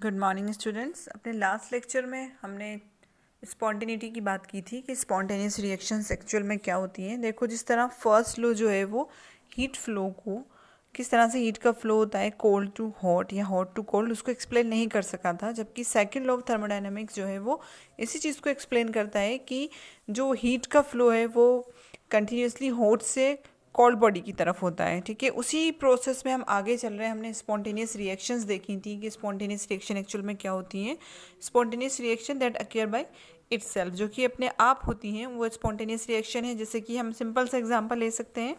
Good morning students. अपने last lecture में हमने स्पॉन्टेनिटी की बात की थी कि स्पॉन्टेनियस रिएक्शंस एक्चुअल में क्या होती हैं। देखो, जिस तरह फर्स्ट लो जो है वो हीट फ्लो को, किस तरह से हीट का फ्लो होता है कोल्ड टू हॉट या हॉट टू कोल्ड, उसको एक्सप्लेन नहीं कर सका था। जबकि सेकंड लॉ ऑफ थर्मोडायनामिक्स जो है वो इसी चीज़ को एक्सप्लेन करता है कि जो हीट का फ्लो है वो कंटिन्यूसली हॉट से कोल्ड बॉडी की तरफ होता है। ठीक है, उसी प्रोसेस में हम आगे चल रहे हैं। हमने स्पॉन्टेनियस रिएक्शंस देखी थी कि स्पॉन्टेनियस रिएक्शन एक्चुअल में क्या होती हैं। Spontaneous reaction that occur by itself, जो कि अपने आप होती हैं, वो स्पॉन्टेनियस रिएक्शन है। जैसे कि हम सिंपल सा एग्जांपल ले सकते हैं,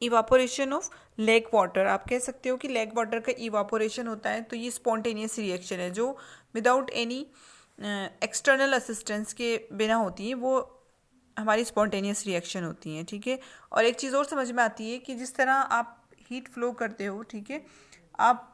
इवापोरेशन ऑफ लेक वाटर। आप कह सकते हो कि लेक वाटर का इवापोरेशन होता है, तो ये स्पॉन्टेनियस रिएक्शन है जो विदाउट एनी एक्सटर्नल असिस्टेंस के बिना होती है, वो हमारी स्पॉन्टेनियस रिएक्शन होती हैं। ठीक है, और एक चीज़ और समझ में आती है कि जिस तरह आप हीट फ्लो करते हो, ठीक है, आप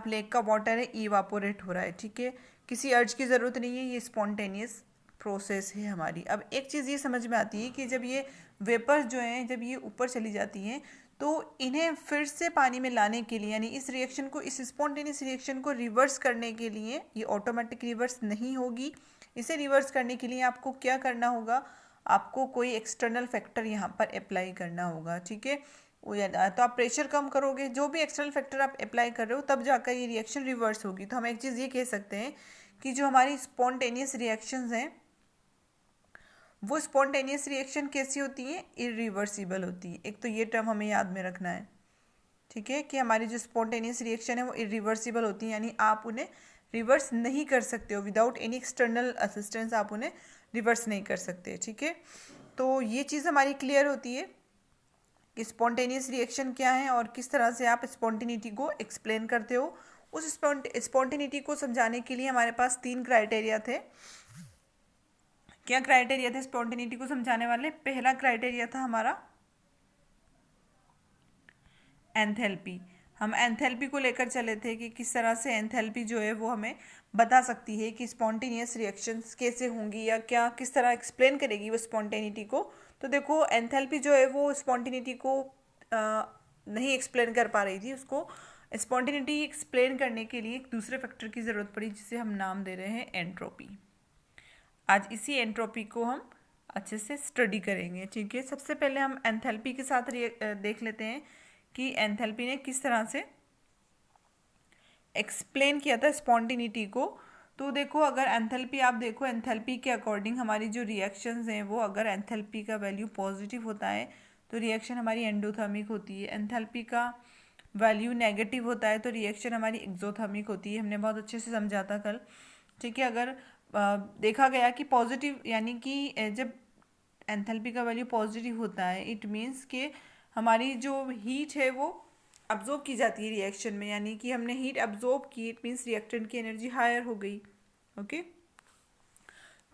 लेक का वाटर है, इवापोरेट हो रहा है। ठीक है, किसी अर्ज की ज़रूरत नहीं है, ये स्पॉन्टेनियस प्रोसेस है हमारी। अब एक चीज़ ये समझ में आती है कि जब ये वेपर्स जो हैं, जब ये ऊपर चली जाती हैं, तो इन्हें फिर से पानी में लाने के लिए, यानी इस रिएक्शन को, इस स्पॉन्टेनियस रिएक्शन को रिवर्स करने के लिए, ये ऑटोमेटिक रिवर्स नहीं होगी। इसे रिवर्स करने के लिए आपको क्या करना होगा, आपको कोई एक्सटर्नल फैक्टर यहाँ पर अप्लाई करना होगा। ठीक है, तो आप प्रेशर कम करोगे, जो भी एक्सटर्नल फैक्टर आप अप्लाई कर रहे हो, तब जाकर ये रिएक्शन रिवर्स होगी। तो हम एक चीज़ ये कह सकते हैं कि जो हमारी स्पॉन्टेनियस रिएक्शंस हैं, वो स्पॉन्टेनियस रिएक्शन कैसी होती है, इरिवर्सिबल होती है। एक तो ये टर्म हमें याद में रखना है। ठीक है, कि हमारी जो स्पॉन्टेनियस रिएक्शन है वो इरिवर्सिबल होती है, यानी आप उन्हें रिवर्स नहीं कर सकते हो। विदाउट एनी एक्सटर्नल असिस्टेंस आप उन्हें रिवर्स नहीं कर सकते। ठीक है, तो ये चीज़ हमारी क्लियर होती है कि स्पॉन्टेनियस रिएक्शन क्या है और किस तरह से आप स्पॉन्टेनिटी को एक्सप्लेन करते हो। उस स्पॉन्टेनिटी को समझाने के लिए हमारे पास 3 क्राइटेरिया थे। क्या क्राइटेरिया थे स्पॉन्टेनिटी को समझाने वाले? पहला क्राइटेरिया था हमारा एंथैल्पी। हम एंथैल्पी को लेकर चले थे कि किस तरह से एंथैल्पी जो है वो हमें बता सकती है कि स्पॉन्टेनियस रिएक्शंस कैसे होंगी, या क्या किस तरह एक्सप्लेन करेगी वो स्पॉन्टेनिटी को। तो देखो, एंथैल्पी जो है वो स्पॉन्टेनिटी को नहीं एक्सप्लेन कर पा रही थी। उसको स्पॉन्टेनिटी एक्सप्लेन करने के लिए एक दूसरे फैक्टर की ज़रूरत पड़ी, जिसे हम नाम दे रहे हैं एंट्रोपी। आज इसी एंट्रोपी को हम अच्छे से स्टडी करेंगे। ठीक है, सबसे पहले हम एंथैल्पी के साथ देख लेते हैं कि एंथैल्पी ने किस तरह से एक्सप्लेन किया था स्पॉन्टेनिटी को। तो देखो, अगर एंथैल्पी आप देखो, एंथैल्पी के अकॉर्डिंग हमारी जो रिएक्शंस हैं वो, अगर एंथैल्पी का वैल्यू पॉजिटिव होता है तो रिएक्शन हमारी एंडोथर्मिक होती है। एंथैल्पी का वैल्यू नेगेटिव होता है तो रिएक्शन हमारी एक्सोथर्मिक होती है। हमने बहुत अच्छे से समझा था कल। ठीक है, अगर देखा गया कि पॉजिटिव, यानी कि जब एंथैल्पी का वैल्यू पॉजिटिव होता है, इट मीन्स कि हमारी जो हीट है वो अब्जॉर्ब की जाती है रिएक्शन में, यानी कि हमने हीट अब्जॉर्ब की, इट मीन्स रिएक्टेंट की एनर्जी हायर हो गई। ओके,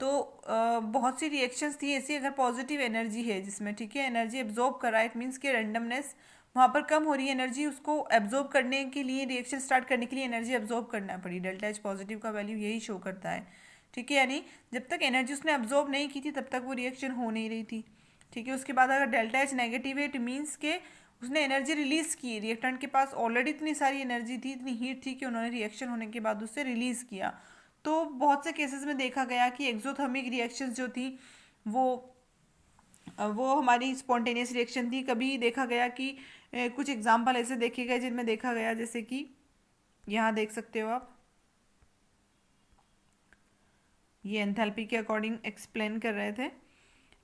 तो बहुत सी रिएक्शंस थी ऐसी, अगर पॉजिटिव एनर्जी है जिसमें, ठीक है, एनर्जी एब्जॉर्ब कर रहा है, इट मीन्स कि रैंडमनेस वहाँ पर कम हो रही है। एनर्जी उसको एब्जॉर्ब करने के लिए, रिएक्शन स्टार्ट करने के लिए एनर्जी एब्जॉर्ब करना पड़ी। डेल्टा एच पॉजिटिव का वैल्यू यही शो करता है। ठीक है, यानी जब तक एनर्जी उसने एब्जॉर्ब नहीं की थी तब तक वो रिएक्शन हो नहीं रही थी। ठीक है, उसके बाद अगर डेल्टा एच नेगेटिव है, इट मीन्स के उसने एनर्जी रिलीज़ की, रिएक्टेंट के पास ऑलरेडी इतनी सारी एनर्जी थी, इतनी हीट थी कि उन्होंने रिएक्शन होने के बाद उससे रिलीज़ किया। तो बहुत से केसेस में देखा गया कि एक्सोथर्मिक रिएक्शंस जो थी वो हमारी स्पॉन्टेनियस रिएक्शन थी। कभी देखा गया कि कुछ एग्जाम्पल ऐसे देखे गए जिनमें देखा गया, जैसे कि यहाँ देख सकते हो आप, ये एंथैल्पी के अकॉर्डिंग एक्सप्लेन कर रहे थे।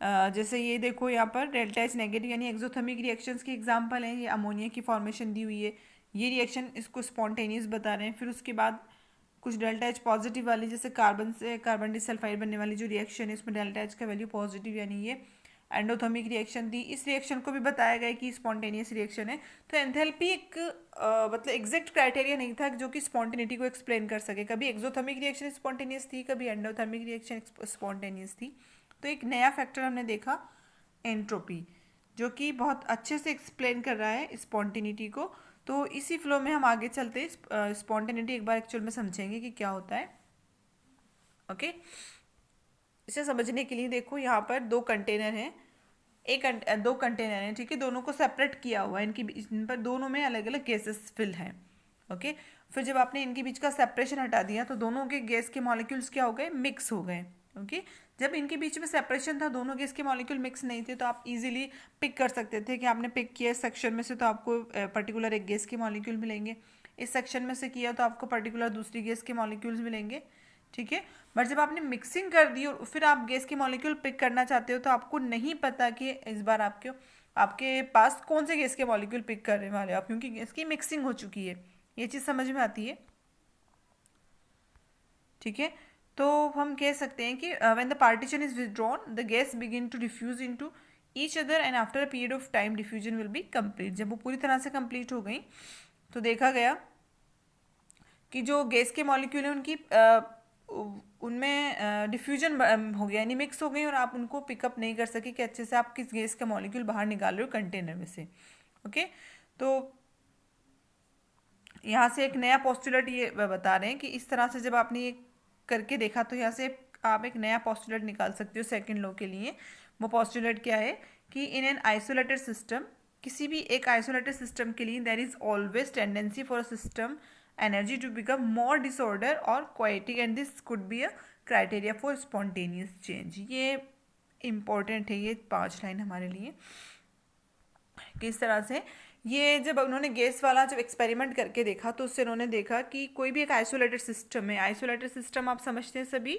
जैसे ये देखो, यहाँ पर डेल्टा एच नेगेटिव यानी एक्सोथर्मिक रिएक्शंस की एग्जांपल है। ये अमोनिया की फॉर्मेशन दी हुई है, ये रिएक्शन इसको स्पॉन्टेनियस बता रहे हैं। फिर उसके बाद कुछ डेल्टा एच पॉजिटिव वाली, जैसे कार्बन से कार्बन डिसल्फाइड बनने वाली जो रिएक्शन है, इसमें डेल्टा एच का वैल्यू पॉजिटिव, यानी ये एंडोथर्मिक रिएक्शन थी। इस रिएक्शन को भी बताया गया कि स्पॉन्टेनियस रिएक्शन है। तो एंथैल्पी एक मतलब एग्जैक्ट क्राइटेरिया नहीं था जो कि स्पॉन्टेनिटी को एक्सप्लेन कर सके। कभी एक्सोथर्मिक रिएक्शन स्पॉन्टेनियस थी, कभी एंडोथर्मिक रिएक्शन स्पॉन्टेनियस थी। तो एक नया फैक्टर हमने देखा, एंट्रोपी, जो कि बहुत अच्छे से एक्सप्लेन कर रहा है स्पॉन्टेनिटी को। तो इसी फ्लो में हम आगे चलते स्पॉन्टेनिटी एक बार एक्चुअल में समझेंगे कि क्या होता है। ओके, इसे समझने के लिए देखो, यहाँ पर 2 कंटेनर हैं, दो कंटेनर हैं। ठीक है, दोनों को सेपरेट किया हुआ है, इन पर दोनों में अलग अलग गैसेस फिल हैं। ओके। फिर जब आपने इनके बीच का सेपरेशन हटा दिया तो दोनों के गैस के मॉलिक्यूल्स क्या हो गए, मिक्स हो गए। ओके। जब इनके बीच में सेपरेशन था, दोनों गैस के मॉलिक्यूल मिक्स नहीं थे, तो आप इजीली पिक कर सकते थे कि आपने पिक किया इस सेक्शन में से तो आपको पर्टिकुलर एक गैस के मॉलिक्यूल मिलेंगे, इस सेक्शन में से किया तो आपको पर्टिकुलर दूसरी गैस के मॉलिक्यूल्स मिलेंगे। ठीक है। बट जब आपने मिक्सिंग कर दी और फिर आप गैस के मॉलिक्यूल पिक करना चाहते हो तो आपको नहीं पता कि इस बार आपके पास कौन से गैस के मॉलिक्यूल पिक करने वाले हो आप, क्योंकि गैस की मिक्सिंग हो चुकी है। ये चीज़ समझ में आती है। ठीक है। तो हम कह सकते हैं कि when the partition is withdrawn the gas begin to diffuse into each other and after a period of time diffusion will be complete. जब वो पूरी तरह से कंप्लीट हो गई तो देखा गया कि जो गैस के मॉलिक्यूल हैं उनकी उनमें डिफ्यूजन हो गया, यानी मिक्स हो गई और आप उनको पिकअप नहीं कर सके कि अच्छे से आप किस गैस का मॉलिक्यूल बाहर निकाल रहे हो कंटेनर में से। ओके। तो यहाँ से एक नया पोस्टुलेट ये बता रहे हैं कि इस तरह से जब आपने ये करके देखा तो यहाँ से आप एक नया पोस्टुलेट निकाल सकते हो सेकंड लॉ के लिए। वो पोस्टुलेट क्या है कि इन एन आइसोलेटेड सिस्टम, किसी भी एक आइसोलेटेड सिस्टम के लिए there is always tendency for a system energy to become more disorder or chaotic and this could be a criteria for spontaneous change. ये इम्पॉर्टेंट है ये 5 लाइन हमारे लिए। किस तरह से ये जब उन्होंने गैस वाला जब एक्सपेरिमेंट करके देखा तो उससे उन्होंने देखा कि कोई भी एक आइसोलेटेड सिस्टम है, आइसोलेटेड सिस्टम आप समझते हैं सभी,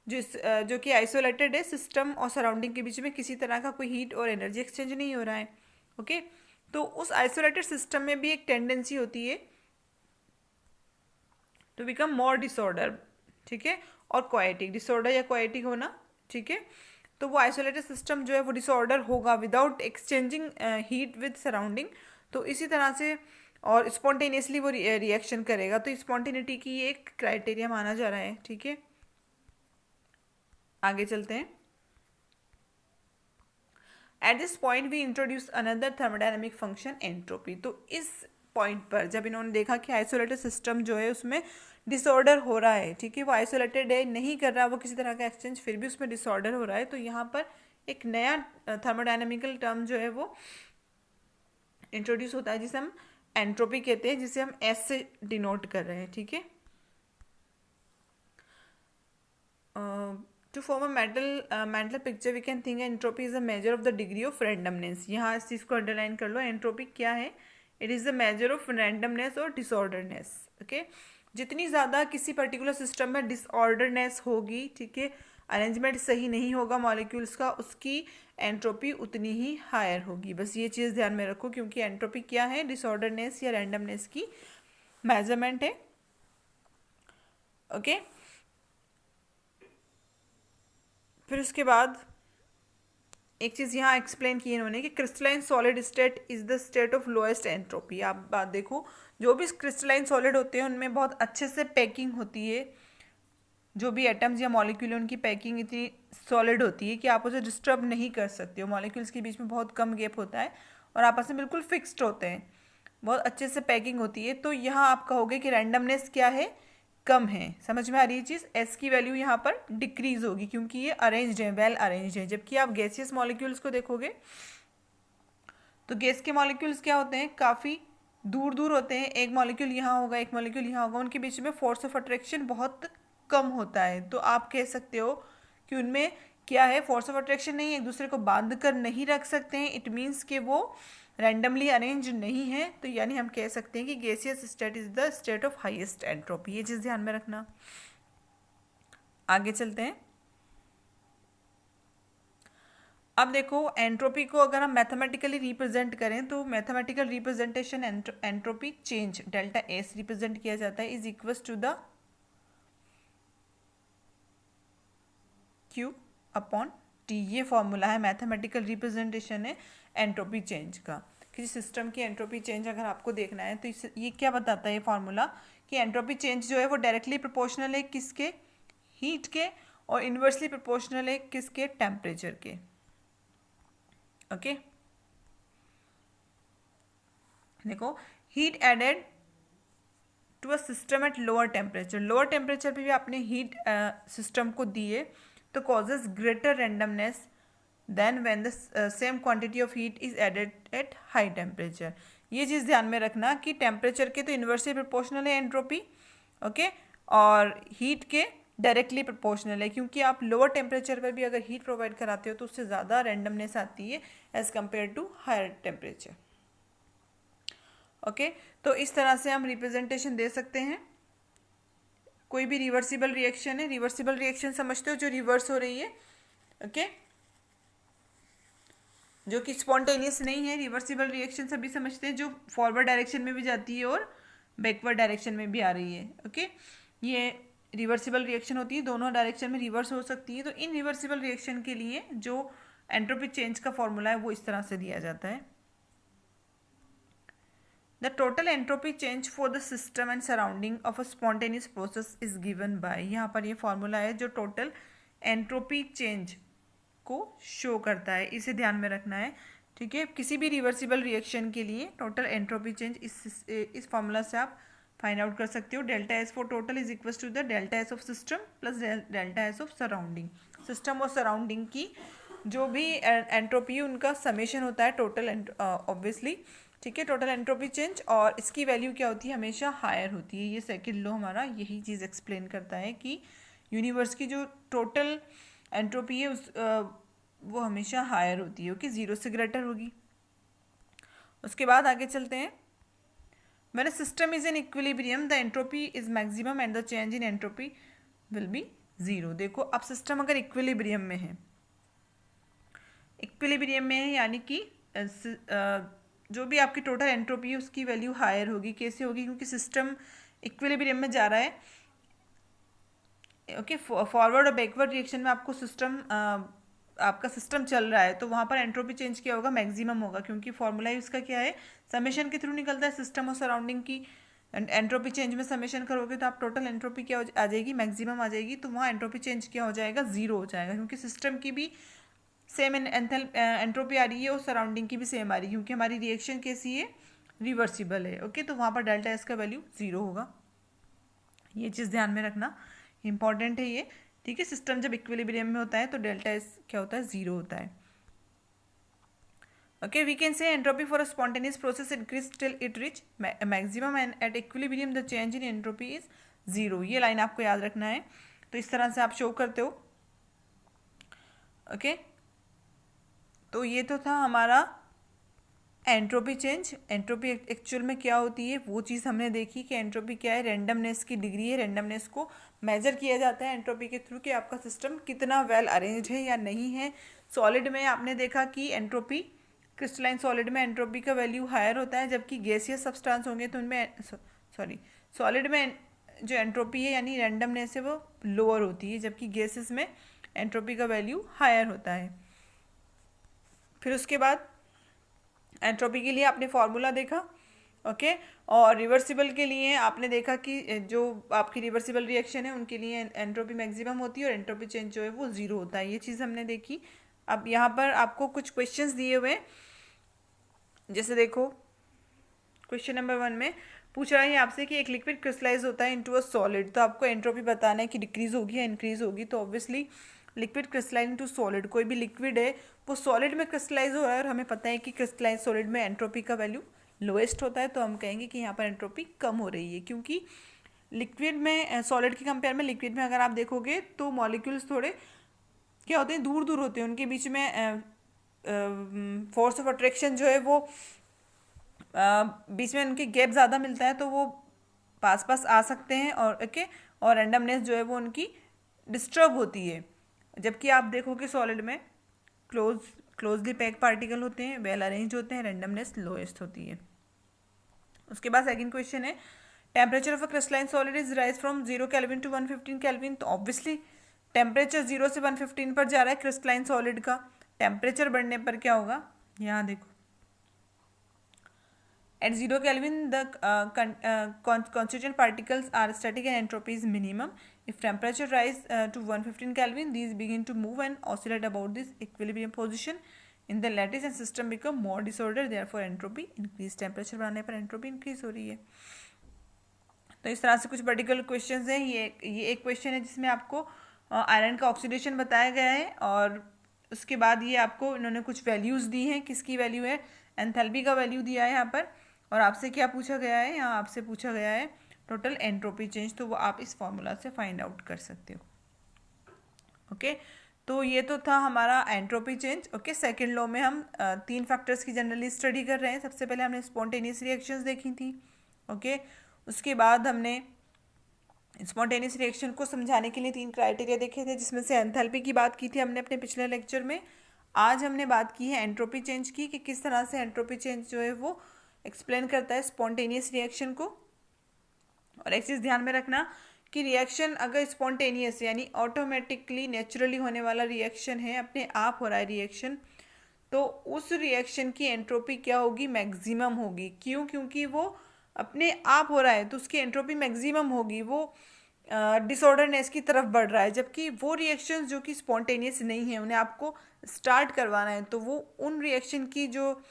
जो कि आइसोलेटेड है, सिस्टम और सराउंडिंग के बीच में किसी तरह का कोई हीट और एनर्जी एक्सचेंज नहीं हो रहा है। ओके। तो उस आइसोलेटेड सिस्टम में भी एक टेंडेंसी होती है टू बिकम मोर डिसऑर्डर। ठीक है। और क्वाइटिक, डिसऑर्डर या क्वाइटिक होना। ठीक है। तो वो आइसोलेटेड सिस्टम जो है वो डिसऑर्डर होगा without exchanging heat with surrounding. तो इसी तरह से और स्पॉन्टेनियसली वो रिएक्शन करेगा। तो स्पॉन्टेनिटी की एक क्राइटेरिया माना जा रहा है। ठीक है। आगे चलते हैं। At this point we introduce another thermodynamic function entropy. तो इस पॉइंट पर जब इन्होंने देखा कि आइसोलेटेड सिस्टम जो है उसमें डिसऑर्डर हो रहा है, ठीक है, वो आइसोलेटेड है, नहीं कर रहा वो किसी तरह का एक्सचेंज, फिर भी उसमें डिसऑर्डर हो रहा है, तो यहाँ पर एक नया थर्मोडायनेमिकल टर्म जो है वो इंट्रोड्यूस होता है जिसे हम एंट्रोपी कहते हैं, जिसे हम एस से डिनोट कर रहे हैं। ठीक है। To form a mental picture we can think entropy is a measure of the degree of randomness. यहाँ इस चीज़ को अंडरलाइन कर लो। एंट्रोपी क्या है? It is the measure of randomness और डिसऑर्डरनेस। ओके। जितनी ज़्यादा किसी पर्टिकुलर सिस्टम में डिसऑर्डरनेस होगी, ठीक है, अरेंजमेंट सही नहीं होगा मॉलिक्यूल्स का, उसकी एंट्रोपी उतनी ही हायर होगी। बस ये चीज़ ध्यान में रखो, क्योंकि एंट्रोपी क्या है? डिसऑर्डरनेस या रैंडमनेस की मेजरमेंट है। ओके। फिर उसके बाद एक चीज़ यहाँ एक्सप्लेन की इन्होंने कि crystalline solid state is the state of lowest entropy. आप बात देखो, जो भी क्रिस्टलाइन सॉलिड होते हैं उनमें बहुत अच्छे से पैकिंग होती है, जो भी एटम्स या मॉलिक्यूल है उनकी पैकिंग इतनी सॉलिड होती है कि आप उसे डिस्टर्ब नहीं कर सकते हो। मॉलिक्यूल्स के बीच में बहुत कम गैप होता है और आपस में बिल्कुल फिक्स्ड होते हैं, बहुत अच्छे से पैकिंग होती है। तो यहाँ आप कहोगे कि रैंडमनेस क्या है? कम है। समझ में आ रही है चीज़? एस की वैल्यू यहाँ पर डिक्रीज होगी क्योंकि ये अरेंज्ड है, वेल अरेंज्ड है। जबकि आप गैसियस मॉलिक्यूल्स को देखोगे तो गैस के मॉलिक्यूल्स क्या होते हैं? काफ़ी दूर दूर होते हैं। एक मॉलिक्यूल यहाँ होगा, एक मॉलिक्यूल यहाँ होगा, उनके बीच में फोर्स ऑफ अट्रैक्शन बहुत कम होता है। तो आप कह सकते हो कि उनमें क्या है? फोर्स ऑफ अट्रैक्शन नहीं, एक दूसरे को बांध कर नहीं रख सकते हैं। इट मीन्स कि वो रैंडमली अरेंज नहीं है। तो यानी हम कह सकते हैं कि gaseous state is the state of highest entropy. ये चीज़ ध्यान में रखना। आगे चलते हैं। अब देखो, एंट्रोपी को अगर हम मैथमेटिकली रिप्रेजेंट करें तो mathematical representation entropy change delta S represent किया जाता है is equals to the Q upon T. ये फॉर्मूला है, मैथमेटिकल रिप्रेजेंटेशन है एंट्रोपी चेंज का। किसी सिस्टम की एंट्रोपी चेंज अगर आपको देखना है तो ये क्या बताता है ये फार्मूला कि एंट्रोपी चेंज जो है वो डायरेक्टली प्रोपोर्शनल है किसके? हीट के, और इन्वर्सली प्रोपोर्शनल है किसके? टेम्परेचर के। ओके। देखो, heat added to a system at lower temperature, lower temperature पे भी आपने हीट सिस्टम को दिए तो causes greater randomness than when the same quantity of heat is added at high temperature. ये चीज़ ध्यान में रखना कि टेम्परेचर के तो इन्वर्सली प्रोपोर्शनल है एंट्रोपी, ओके, और हीट के डायरेक्टली प्रोपोर्शनल है, क्योंकि आप लोअर टेम्परेचर पर भी अगर हीट प्रोवाइड कराते हो तो उससे ज़्यादा रैंडमनेस आती है as compare to higher temperature, okay. तो इस तरह से हम रिप्रेजेंटेशन दे सकते हैं। कोई भी रिवर्सिबल रिएक्शन है, रिवर्सिबल रिएक्शन समझते हो जो रिवर्स हो रही है, ओके, जो कि स्पॉन्टेनियस नहीं है। रिवर्सिबल रिएक्शन सभी समझते हैं जो फॉरवर्ड डायरेक्शन में भी जाती है और बैकवर्ड डायरेक्शन में भी आ रही है, ओके। ये रिवर्सिबल रिएक्शन होती है, दोनों डायरेक्शन में रिवर्स हो सकती है। तो इन रिवर्सिबल रिएक्शन के लिए जो एंट्रोपी चेंज का फॉर्मूला है वो इस तरह से दिया जाता है। The total entropy change for the system and surrounding of a spontaneous process is given by, यहाँ पर ये फॉर्मूला है जो टोटल एंट्रोपी चेंज को शो करता है, इसे ध्यान में रखना है, ठीक है। किसी भी रिवर्सिबल रिएक्शन के लिए टोटल एंट्रोपी चेंज इस फॉर्मूला से आप फाइंड आउट कर सकते हो। Delta S for total is equal to the delta S of system plus delta S of surrounding. System और सराउंडिंग की जो भी एंट्रोपी उनका समेशन होता है टोटल, ऑब्वियसली, ठीक है, टोटल एंट्रोपी चेंज, और इसकी वैल्यू क्या होती है, हमेशा हायर होती है। ये सेकंड लॉ हमारा यही चीज़ एक्सप्लेन करता है कि यूनिवर्स की जो टोटल एंट्रोपी है वो हमेशा हायर होती है, ओके, जीरो से ग्रेटर होगी। उसके बाद आगे चलते हैं। When a system is in equilibrium the entropy is maximum and the change in entropy will be zero. देखो अब सिस्टम अगर इक्विलिब्रियम में है, इक्विलिब्रियम में है यानी कि जो भी आपकी टोटल एंट्रोपी है उसकी वैल्यू हायर होगी। कैसे होगी, क्योंकि सिस्टम इक्विलिब्रियम में जा रहा है, ओके। फॉरवर्ड और बैकवर्ड रिएक्शन में आपको सिस्टम आपका सिस्टम चल रहा है तो वहाँ पर एंट्रोपी चेंज क्या होगा, मैक्सिमम होगा, क्योंकि फॉर्मूला ही उसका क्या है, समेशन के थ्रू निकलता है। सिस्टम और सराउंडिंग की एंट्रोपी चेंज में समेशन करोगे तो आप टोटल एंट्रोपी क्या आ जाएगी, मैक्सिमम आ जाएगी। तो वहाँ एंट्रोपी चेंज क्या हो जाएगा, जीरो हो जाएगा, क्योंकि सिस्टम की भी सेम एंट्रोपी आ रही है और सराउंडिंग की भी सेम आ रही है, क्योंकि हमारी रिएक्शन कैसी है, रिवर्सिबल है, ओके। तो वहाँ पर डेल्टा एस का वैल्यू जीरो होगा। ये चीज़ ध्यान में रखना, इंपॉर्टेंट है ये, ठीक है। सिस्टम जब इक्विलिब्रियम में होता है तो डेल्टा एस क्या होता है, जीरो होता है, okay. We can say entropy for a spontaneous process increase till it reach maximum and at equilibrium the change in entropy is zero. ये लाइन आपको याद रखना है। तो इस तरह से आप शो करते हो, ओके। तो ये तो था हमारा एंट्रोपी चेंज। एंट्रोपी एक्चुअल में क्या होती है वो चीज़ हमने देखी कि एंट्रोपी क्या है, रैंडमनेस की डिग्री है। रैंडमनेस को मेजर किया जाता है एंट्रोपी के थ्रू कि आपका सिस्टम कितना वेल अरेंज है या नहीं है। सॉलिड में आपने देखा कि एंट्रोपी, क्रिस्टलाइन सॉलिड में एंट्रोपी का वैल्यू हायर होता है, जबकि गैसियस सब्सटेंस होंगे तो उनमें सॉलिड में जो एंट्रोपी है यानी रैंडमनेस है वो लोअर होती है, जबकि गैसेस में एंट्रोपी का वैल्यू हायर होता है। फिर उसके बाद एंट्रोपी के लिए आपने फॉर्मूला देखा, ओके। और रिवर्सिबल के लिए आपने देखा कि जो आपकी रिवर्सिबल रिएक्शन है उनके लिए एंट्रोपी मैक्सिमम होती है और एंट्रोपी चेंज जो है वो जीरो होता है। ये चीज़ हमने देखी। अब यहाँ पर आपको कुछ क्वेश्चंस दिए हुए, जैसे देखो क्वेश्चन नंबर 1 में पूछ रहा है आपसे कि एक लिक्विड क्रिस्टलाइज होता है इनटू अ सॉलिड, तो आपको एंट्रोपी बताना है कि डिक्रीज होगी या इंक्रीज होगी। तो obviously liquid crystallize into solid, कोई भी लिक्विड है वो सॉलिड में क्रिस्टलाइज हो रहा है और हमें पता है कि क्रिस्टलाइज सॉलिड में एंट्रोपी का वैल्यू लोएस्ट होता है, तो हम कहेंगे कि यहाँ पर एंट्रोपी कम हो रही है। क्योंकि लिक्विड में, सॉलिड के कंपेयर में लिक्विड में अगर आप देखोगे तो मॉलिक्यूल्स थोड़े क्या होते हैं, दूर दूर होते हैं, उनके बीच में फोर्स ऑफ अट्रैक्शन जो है वो बीच में उनकी गैप ज़्यादा मिलता है, तो वो पास पास आ सकते हैं और ओके, और रैंडमनेस जो है वो उनकी डिस्टर्ब होती है। जबकि आप देखोगे सॉलिड में क्लोजली पैक पार्टिकल होते हैं, वेल अरेंज होते हैं, रैंडमनेस लोएस्ट होती है। उसके बाद सेकंड क्वेश्चन है temperature of a crystalline solid is rise from 0 kelvin to 115 kelvin. तो ऑब्वियसली टेम्परेचर 0 से 115 पर जा रहा है क्रिस्टलाइन सॉलिड का, टेम्परेचर बढ़ने पर क्या होगा, यहाँ देखो at 0 Kelvin the constituent particles are static and entropy is minimum. If temperature rise to 115 Kelvin, these begin to move and oscillate about this equilibrium position in the lattice and system become more disordered, therefore entropy increase. temperature बढ़ाने पर entropy increase हो रही है। तो इस तरह से कुछ पर्टिकुलर क्वेश्चंस हैं। ये एक क्वेश्चन है जिसमें आपको आयरन का ऑक्सीडेशन बताया गया है और उसके बाद ये आपको इन्होंने कुछ वैल्यूज़ दी हैं, किसकी वैल्यू है, एंथैल्पी का वैल्यू दिया है यहाँ पर, और आपसे क्या पूछा गया है, यहाँ आपसे पूछा गया है टोटल एंट्रोपी चेंज, तो वो आप इस फॉर्मूला से फाइंड आउट कर सकते हो। ओके, तो ये तो था हमारा entropy change. Okay, second law में हम 3 फैक्टर्स की जनरली स्टडी कर रहे हैं। सबसे पहले हमने स्पॉन्टेनियस रिएक्शंस देखी थी। ओके, उसके बाद हमने स्पॉन्टेनियस रिएक्शन को समझाने के लिए 3 क्राइटेरिया देखे थे, जिसमें से एंथैल्पी की बात की थी हमने अपने पिछले लेक्चर में। आज हमने बात की है एंट्रोपी चेंज की, कि किस तरह से एंट्रोपी चेंज जो है वो एक्सप्लेन करता है स्पॉन्टेनियस रिएक्शन को। और एक चीज़ ध्यान में रखना कि रिएक्शन अगर स्पॉन्टेनियस यानी ऑटोमेटिकली नेचुरली होने वाला रिएक्शन है, अपने आप हो रहा है रिएक्शन, तो उस रिएक्शन की एंट्रोपी क्या होगी, मैक्सिमम होगी। क्यों? क्योंकि वो अपने आप हो रहा है तो उसकी एंट्रोपी मैक्सिमम होगी, वो डिसऑर्डरनेस की तरफ बढ़ रहा है। जबकि वो रिएक्शंस जो कि स्पॉन्टेनियस नहीं है, उन्हें आपको स्टार्ट करवाना है, तो वो उन रिएक्शन की जो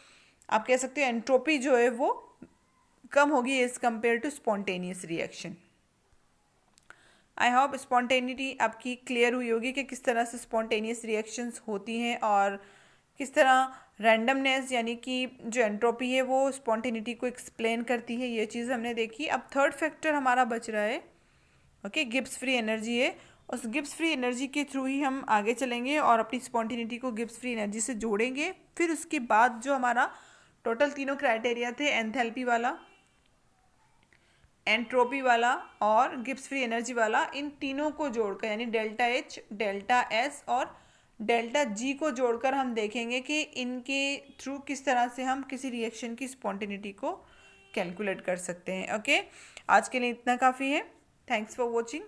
आप कह सकते हो एंट्रोपी जो है वो कम होगी as compare to spontaneous reaction. I hope spontaneity आपकी क्लियर हुई होगी कि किस तरह से स्पॉन्टेनियस रिएक्शंस होती हैं और किस तरह रैंडमनेस यानी कि जो एंट्रोपी है वो स्पॉन्टेनिटी को एक्सप्लेन करती है। ये चीज़ हमने देखी। अब थर्ड फैक्टर हमारा बच रहा है, ओके, गिब्स फ्री एनर्जी है। उस गिब्स फ्री एनर्जी के थ्रू ही हम आगे चलेंगे और अपनी स्पॉन्टेनिटी को गिब्स फ्री एनर्जी से जोड़ेंगे। फिर उसके बाद जो हमारा टोटल तीनों क्राइटेरिया थे, एंथैल्पी वाला, एंट्रोपी वाला और गिब्स फ्री एनर्जी वाला, इन तीनों को जोड़कर यानी डेल्टा एच, डेल्टा एस और डेल्टा जी को जोड़कर हम देखेंगे कि इनके थ्रू किस तरह से हम किसी रिएक्शन की स्पॉन्टेनिटी को कैलकुलेट कर सकते हैं। ओके, आज के लिए इतना काफ़ी है। Thanks for watching.